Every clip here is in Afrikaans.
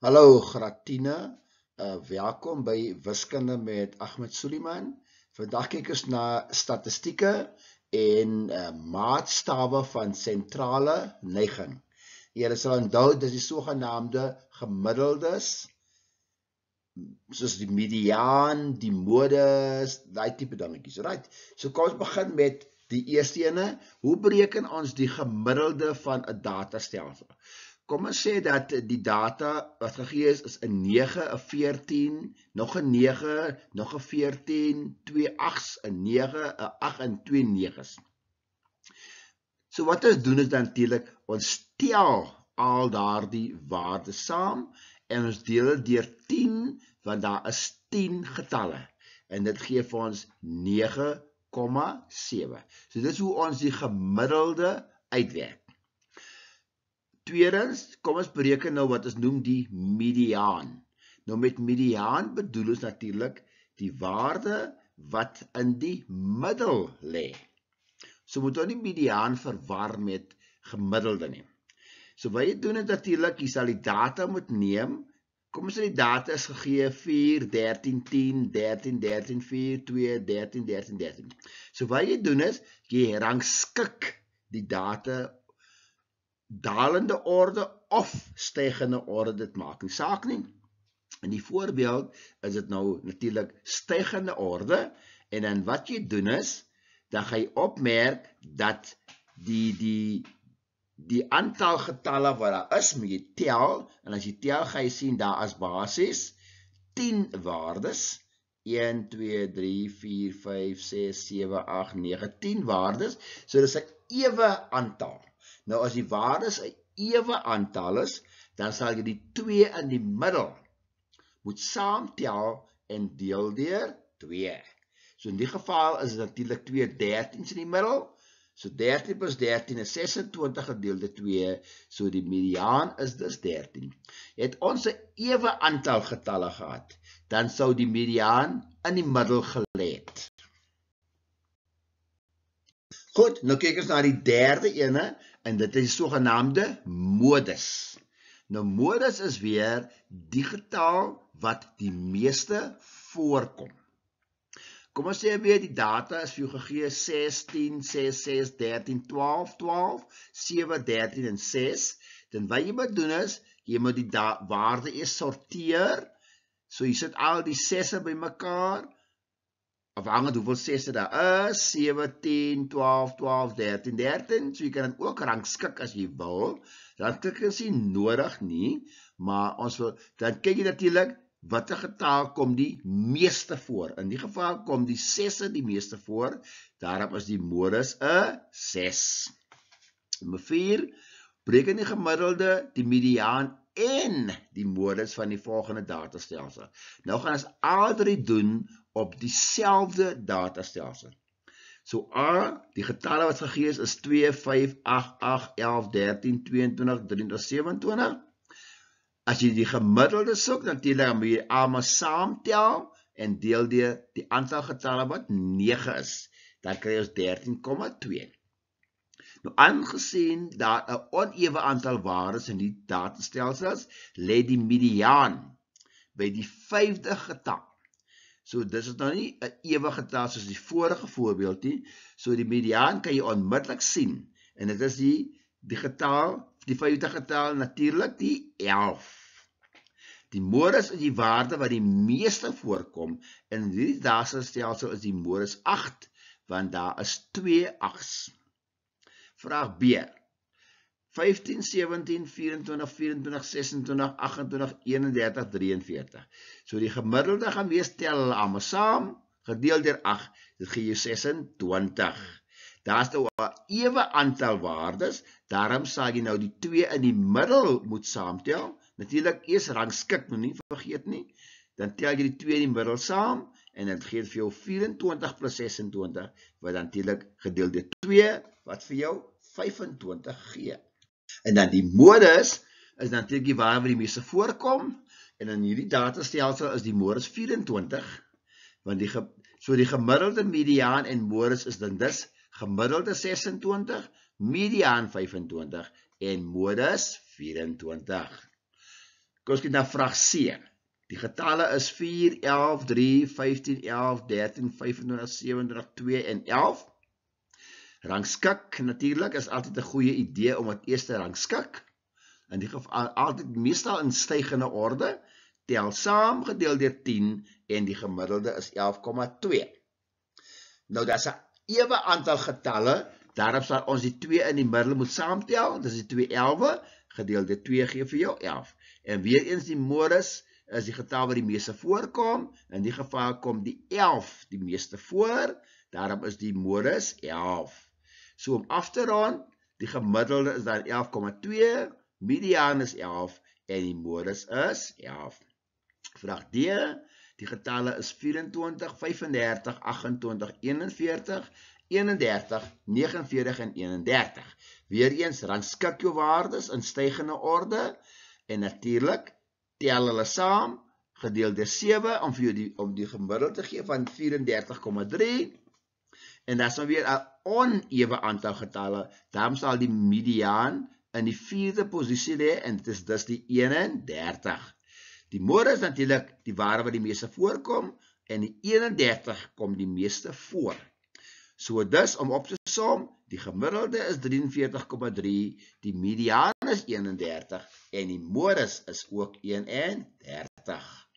Hallo Gratine, welkom by Wiskunde met Ahmed Suliman. Vandag kyk ons na statistieke en maatstawe van sentrale neiging. Julle sal onthou dis die sogenaamde gemiddeldes, soos die mediaan, die modus, daai tipe dingetjies, right? So kom ons begin met die eerste ene. Hoe bereken ons die gemiddelde van 'n datastelsel? Kom ons sê dat die data wat gegee is 'n 9, 'n 14, nog 'n 9, nog 'n 14, 2 8s, 'n 9, 'n 8 en 2 9s. So wat ons doen is dan natuurlik ons tel al daardie waardes saam en ons deel dit deur 10 want daar is 10 getalle en dit gee vir ons 9,7. So dit is hoe ons die gemiddelde uitwerk. Tweedens, kom ons bereken nou wat ons noem die mediaan. Nou met mediaan bedoel ons natuurlik die waarde wat in die middel lê. So moet ons die mediaan verwar met gemiddelde nie. So wat jy doen is natuurlik, jy sal die data moet neem. Kom ons sê die data is gegee 4, 13, 10, 13, 13, 4, 2, 13, 13, 13. So wat jy doen is, jy rangskik die data dalende orde of stygende orde, dit maak nie saak nie. In die voorbeeld is dit nou natuurlik stygende orde en dan wat jy doen is, dan gaan jy opmerk dat die aantal getalle wat daar is, moet jy tel en as jy tel gaan jy sien daar is basies 10 waardes. 1, 2, 3, 4, 5, 6, 7, 8, 9, 10 waardes. So dis 'n ewe aantal. Nou as die waardes 'n ewe aantal is, dan sal jy die 2 in die middel moet saamtel en deel deur 2. So in die geval is dit natuurlik 2 13s in die middel. So 13 plus 13 is 26 gedeel deur 2. So die mediaan is dus 13. Het ons 'n ewe aantal getalle gehad, dan sou die mediaan in die middel gelê het. Goed, nou kyk ons na die derde ene en dit is die sogenaamde modus. Nou modus is weer die getal wat die meeste voorkom. Kom ons sê weer die data is vir jou gegee 16, 6, 6, 13, 12, 12, 7, 13 en 6. Dan wat jy moet doen is, jy moet die waarde eers sorteer. So jy sit al die 6'e bymekaar. Afhangend hoeveel 6'e daar is, 7, 10, 12, 12, 13, 13. So jy kan dit ook rangskik as jy wil. Dan klik is nie nodig nie, maar ons wil dan kyk jy natuurlik watter getal kom die meeste voor. In die geval kom die 6'e die meeste voor. Daarom is die modus 'n 6. Nommer 4, bereken die gemiddelde, die mediaan en die modus van die volgende datastelsel. Nou gaan ons al drie doen op dieselfde datastelsel. So A, die getalle wat gegee is 2, 5, 8, 8, 11, 13, 22, 23, 27. As jy die gemiddelde soek, natuurlik moet jy almal saamtel en deel deur die aantal getalle wat 9 is. Dan kry ons 13,2. Nou aangesien daar 'n onewe aantal waardes in die datastelsels, lê die mediaan by die 5de getal. So dis is nou nie 'n ewe getal soos die vorige voorbeeld nie. So die mediaan kan jy onmiddellik sien en dit is die getal, die 5de getal natuurlik die 11. Die modus is die waarde wat die meeste voorkom en in hierdie datastelsel is die modus 8 want daar is 2 8's. Vraag B. 15, 17, 24, 24, 26, 28, 31, 43. So die gemiddelde gaan wees tel hulle almal saam, gedeel deur 8, dit gee jou 26. Daar is nou 'n ewe aantal waardes, daarom sal jy nou die 2 in die middel moet saamtel. Natuurlik eers rangskik, moet nie vergeet nie. Dan tel jy die 2 in die middel saam en dit gee vir jou 24 plus 26 wat natuurlik gedeel deur 2 wat vir jou 25 gee. En dan die modus is natuurlik die waarde wat die meeste voorkom en in hierdie datastelsel is die modus 24 want die gemiddelde, mediaan en modus is dan dus gemiddelde 26, mediaan 25 en modus 24. Kom ons kyk na vraag C. Die getalle is 4, 11, 3, 15, 11, 13, 25, 27, 2 en 11. Rangskik natuurlik is altyd 'n goeie idee om het eerste rangskik. In die geval altyd meestal in stygende orde. Tel saam gedeel deur 10 en die gemiddelde is 11,2. Nou daar's 'n ewe aantal getalle, daarom sal ons die 2 in die middel moet saamtel. Dis die 2 11 gedeel deur 2 gee vir jou 11. En weer eens die modus is die getal wat die meeste voorkom. In die geval kom die 11 die meeste voor, daarom is die modus 11. So om af te rond, die gemiddelde is dan 11,2, mediaan is 11 en die modus is 11. Vraag D, die getalle is 24, 35, 28, 41, 31, 49 en 31. Weereens rangskik jou waardes in stygende orde en natuurlik tel hulle saam, gedeel deur 7 om vir jou om die gemiddelde te gee van 34,3. En dat is dan weer 'n onewe aantal getalle, daarom sal die mediaan in die 4de posisie lê en dit is dus die 31. Die modus is natuurlik die waarde wat die meeste voorkom en die 31 kom die meeste voor. So dus om op te som, die gemiddelde is 43,3, die mediaan is 31 en die modus is ook 31.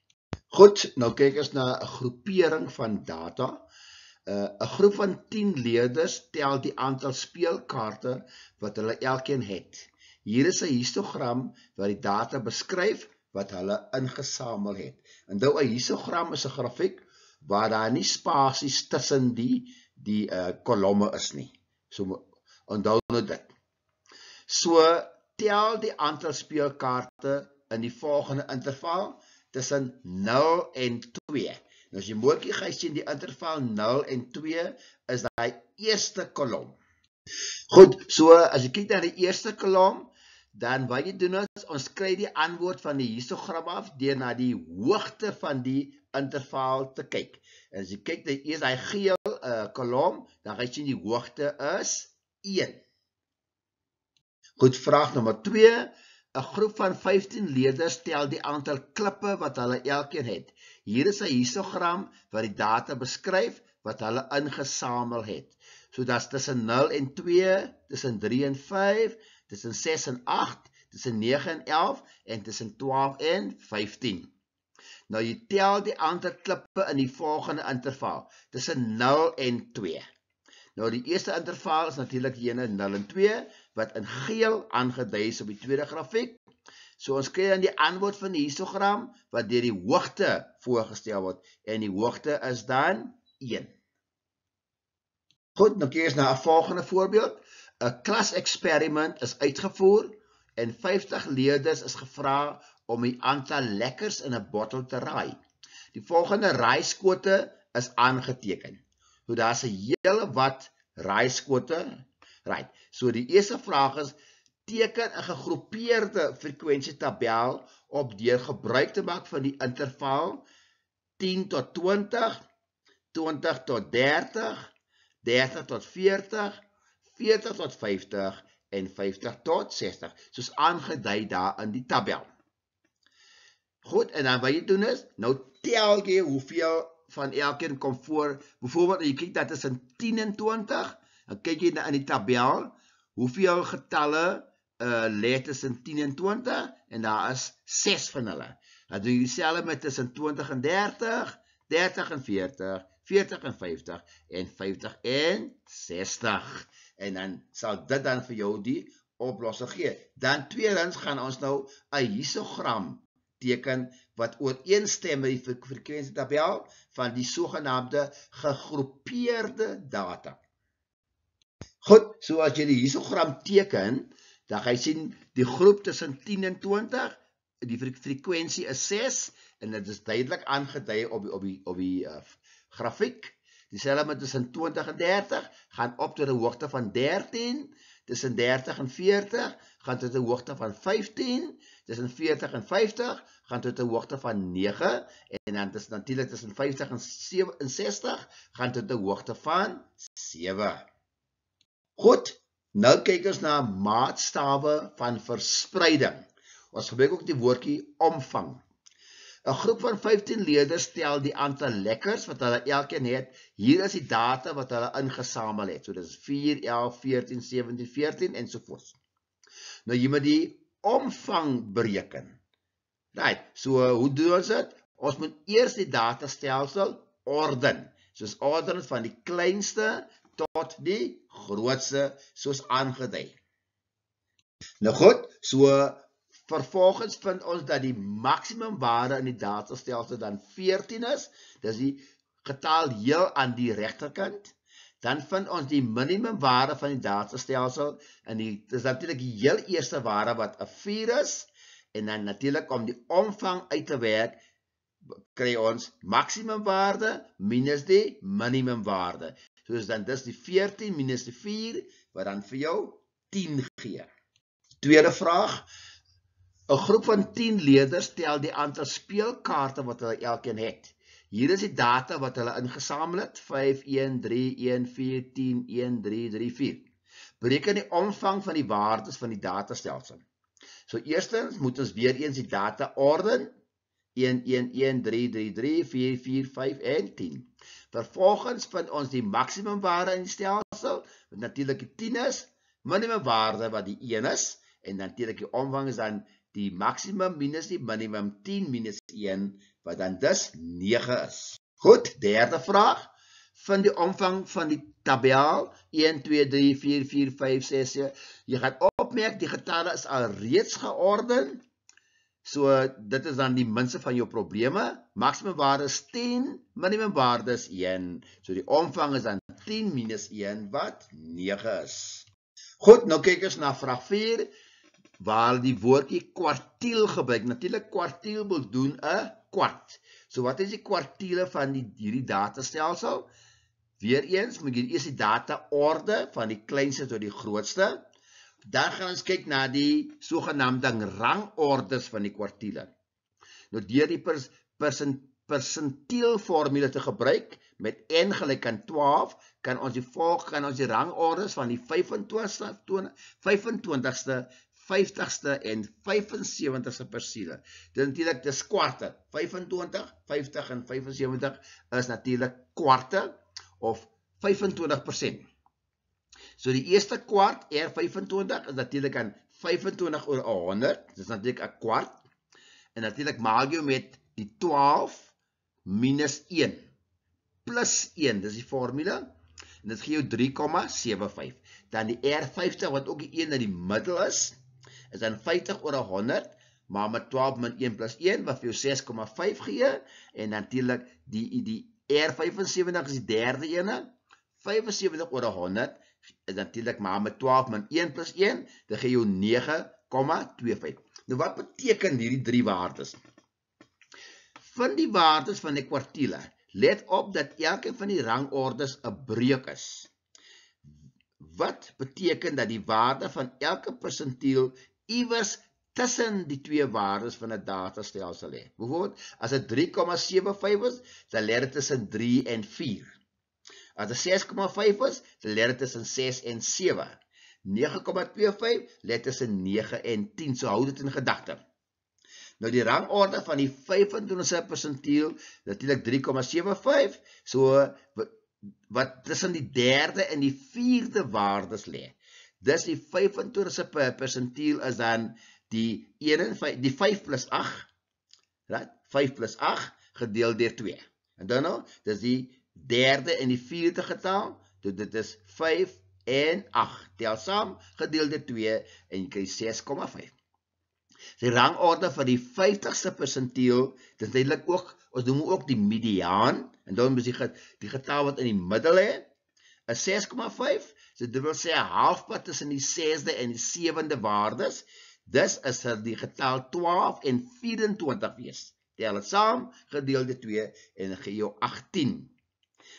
Goed, nou kyk ons na 'n groepering van data. 'n groep van 10 leerders tel die aantal speelkaarte wat hulle elkeen het. Hier is 'n histogram wat die data beskryf wat hulle ingesamel het. Onthou 'n histogram is 'n grafiek waar daar nie spasies tussen die kolomme is nie. So onthou nou dit. So tel die aantal speelkaarte in die volgende interval tussen 0 en 2. Nou as jy mooi gaan sien die interval 0 en 2 is daai eerste kolom. Goed, so as jy kyk na die eerste kolom, dan wat jy doen is, ons kry die antwoord van die histogram af deur na die hoogte van die interval te kyk. En as jy kyk na eers daai geel kolom, dan gaan jy sien die hoogte is 1. Goed, vraag nommer 2. 'n groep van 15 leerders tel die aantal klippe wat hulle elkeen het. Hier is 'n histogram wat die data beskryf wat hulle ingesamel het. So dat is tussen 0 en 2, tussen 3 en 5, tussen 6 en 8, tussen 9 en 11 en tussen 12 en 15. Nou jy tel die aantal klippe in die volgende interval, tussen 0 en 2. Nou die eerste interval is natuurlik die ene 0 en 2, wat in geel aangedui is op die tweede grafiek. So ons kry dan die antwoord van die histogram, wat deur die hoogte voorgestel word, en die hoogte is dan 1. Goed, nou kyk ons na 'n volgende voorbeeld. 'n Klaseksperiment is uitgevoer, en 50 leerders is gevra om die aantal lekkers in 'n bottel te raai. Die volgende raaiskote is aangeteken. So daar's 'n hele wat raaiskote. Right. So die eerste vraag is, teken 'n gegroepeerde frekwensietabel op deur gebruik te maak van die interval 10 tot 20, 20 tot 30, 30 tot 40, 40 tot 50 en 50 tot 60, soos aangedui daar in die tabel. Goed, en dan wat jy doen is, nou tel jy hoeveel van elkeen kom voor. Byvoorbeeld, jy kyk dat is in 10 en 20, dan kyk jy in die tabel, hoeveel getalle lê tussen 10 en 20, en daar is 6 van hulle. Dan doen jy dieselfde met tussen 20 en 30, 30 en 40, 40 en 50, en 50 en 60. En dan sal dit dan vir jou die oplossing gee. Dan tweedens gaan ons nou 'n histogram teken wat ooreenstem met die frekwensietabel van die sogenaamde gegroepeerde data. Goed, so as jy die histogram teken, dan gaan jy sien die groep tussen 10 en 20, die frekwensie is 6, en dit is duidelik aangedui op die grafiek. Dieselfde met tussen 20 en 30, gaan op tot 'n hoogte van 13, tussen 30 en 40, gaan tot 'n hoogte van 15, tussen 40 en 50, gaan tot 'n hoogte van 9, en dan natuurlik tussen 50 en 60, gaan tot 'n hoogte van 7. Goed, nou kyk ons na maatstawe van verspreiding. Ons gebruik ook die woordjie omvang. 'n Groep van 15 leerders tel die aantal lekkers wat hulle elkeen het. Hier is die data wat hulle ingesamel het. So dit is 4, 11, 14, 17, 14 ensovoorts. Nou jy moet die omvang bereken. Right, so hoe doen ons dit? Ons moet eers die datastelsel orden. Soos orden van die kleinste tot die grootste, soos aangedui. Nou goed, so vervolgens vind ons dat die maksimum waarde in die datastelsel dan 14 is. Dis die getal heel aan die regterkant. Dan vind ons die minimum waarde van die datastelsel en dis natuurlik die heel eerste waarde wat 'n 4 is. En dan natuurlik om die omvang uit te werk, kry ons maksimum waarde minus die minimum waarde. Soos dan dis die 14 minus die 4 wat dan vir jou 10 gee. Tweede vraag. 'n Groep van 10 leerders tel die aantal speelkaarte wat hulle elkeen het. Hier is die data wat hulle ingesamel het. 5, 1, 3, 1, 4, 10, 1, 3, 3, 4. Bereken die omvang van die waardes van die datastelsel. So eerstens moet ons weer eens die data orden. 1, 1, 1, 3, 3, 3, 4, 4, 5 en 10. Vervolgens vind ons die maksimum waarde in die stelsel, wat natuurlik die 10 is, minimum waarde wat die 1 is, en natuurlik die omvang is dan die maksimum minus die minimum 10 minus 1, wat dan dus 9 is. Goed, derde vraag. Vind die omvang van die tabel 1, 2, 3, 4, 4, 5, 6, 7. Jy gaan opmerk, die getalle is al reeds georden. So, dit is dan die minste van jou probleme. Maksimum waarde is 10, minimum waarde is 1. So, die omvang is dan 10 minus 1, wat 9 is. Goed, nou kyk ons na vraag 4, waar die woordjie kwartiel gebruik. Natuurlik, kwartiel wil doen 'n kwart. So, wat is die kwartiele van hierdie datastelsel? Weereens moet jy eers die data orde van die kleinste tot die grootste. Dan gaan ons kyk na die sogenaamde rangordes van die kwartiele. Nou deur die persentielformule te gebruik met n gelyk aan 12, kan ons die rangordes van die 25ste, 50ste en 75ste persiele. Dit natuurlik dis kwarte. 25, 50 en 75 is natuurlik kwarte of 25%. So die eerste kwart, R25, is natuurlijk aan 25 oor 100, dit is natuurlijk een kwart, en natuurlijk maak jy met die 12 minus 1, plus 1, dit is die formule, en dit gee jou 3,75. Dan die R50, wat ook die 1 in die middel is dan 50 oor 100, maar met 12 min 1 plus 1, wat vir jou 6,5 gee, en natuurlijk die R75 is die derde ene, 75 oor 100, is natuurlijk maar met 12 min 1 plus 1, dan gee jou 9,25. Nou wat beteken hierdie drie waardes? Van die waardes van die kwartiele, let op dat elke van die rangordes 'n breuk is. Wat beteken dat die waarde van elke persentiel iewers tussen die twee waardes van 'n datastelsel lê? Byvoorbeeld, as dit 3,75 is, dan lê dit tussen 3 en 4. As dit 6,5 is, dan lê dit tussen 6 en 7. 9,25 lê tussen 9 en 10, so hou dit in gedagte. Nou die rangorde van die 25ste persentiel, natuurlik 3,75, so wat tussen die derde en die vierde waardes lê. Dus die 25ste persentiel is dan die 5 plus 8, right? 5 plus 8 gedeel deur 2. En dan nou, dis die derde en die vierde getal, dit is 5 en 8, tel saam, gedeel deur 2, en jy kry 6,5. Die rangorde van die 50ste persentiel, dit is duidelik ook, ons noem ook die mediaan, en dan is die getal wat in die middel is 6,5, so dit wil sê 'n halfpad tussen die 6de en die 7de waardes, dus is die getal 12 en 24 wees. Tel dit saam, gedeel deur 2, en gee jou 18.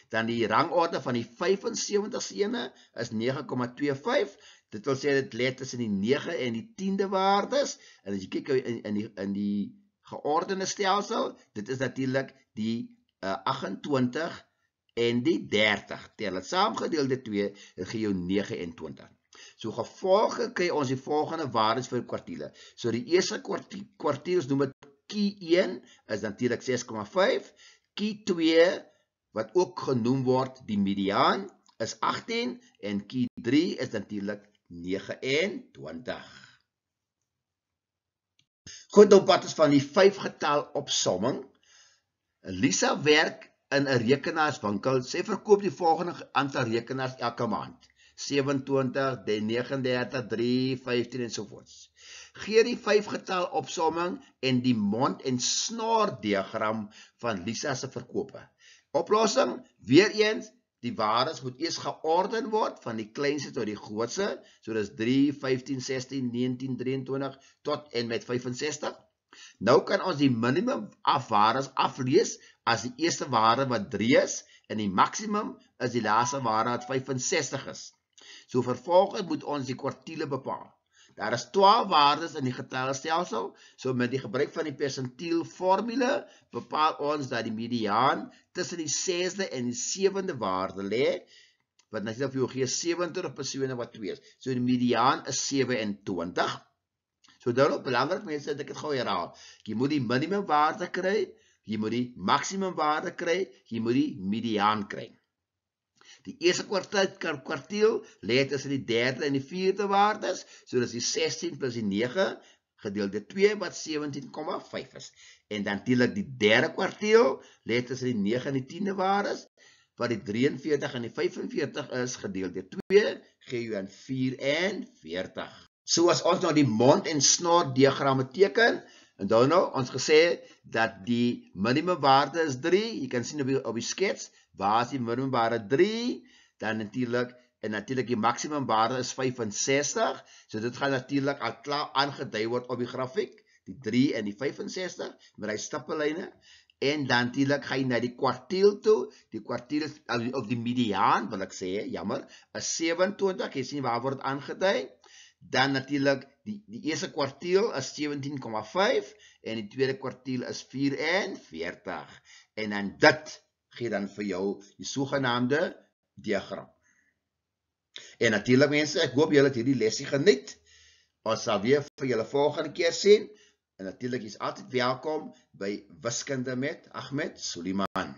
Dan die rangorde van die 75ste ene is 9,25, dit wil sê dit lê tussen die 9 en die 10de waardes, en as jy kyk in die geordende stelsel, dit is natuurlik die 28 en die 30. Tel dit saam, gedeel deur 2, dit gee jou 29. So gevolglik kry ons die volgende waardes vir kwartiele. So die eerste kwartiel, ons noem dit Q1 is natuurlik 6,5. Q2 wat ook genoem word die mediaan is 18 en Q3 is natuurlik 29. Goed, op pad is van die 5 getal opsomming. Lisa werk in 'n rekenaarswinkel. Sy verkoop die volgende aantal rekenaars elke maand. 27, 39, 3, 15 ensovoorts. Gee die 5 getal opsomming en die mond- en snoordiagram van Lisa se verkope. Oplossing, weer eens, die waardes moet eers georden word van die kleinste tot die grootste, so dis 3, 15, 16, 19, 23 tot en met 65. Nou kan ons die minimum waardes aflees as die eerste waarde wat 3 is en die maksimum is die laaste waarde wat 65 is. So vervolgens moet ons die kwartiele bepaal. Daar is 12 waardes in die getalstelsel, so met die gebruik van die persentiel formule bepaal ons dat die mediaan tussen die 6de en die 7de waarde lê, wat natuurlik vir jou gee 27 persone wat 2 is. So die mediaan is 27. So dan ook belangrik mense dat ek dit gou herhaal. Jy moet die minimum waarde kry, jy moet die maksimum waarde kry, jy moet die mediaan kry. Die eerste kwartiel lê tussen die 3de en die 4de waardes, so dis die 16 plus die 9 gedeeld deur 2 wat 17,5 is. En dan natuurlik die derde kwartiel lê tussen die 9 en die 10de waardes, wat die 43 en die 45 is gedeeld deur 2 gee jou aan 44. So as ons nou die mond- en snoordiagramme teken, en dan nou ons gesê dat die minimum waarde is 3, jy kan sien op die skets, waar is die minimum waarde 3, dan natuurlik die maksimum waarde is 65, so dit gaan natuurlik al klaar aangedui word op die grafiek, die 3 en die 65, met die stippellyne, en dan natuurlik ga jy na die kwartiel toe, die kwartiel is, of die mediaan, wil ek sê, jammer, is 27, jy sien waar word aangedui, dan natuurlik die eerste kwartiel is 17,5 en die tweede kwartiel is 44. En dan dit gee dan vir jou die sogenaamde diagram. En natuurlik mense, ek hoop julle het hierdie lesie geniet. Ons sal weer vir julle volgende keer sien. En natuurlik is altyd welkom by Wiskunde met Ahmed Suliman.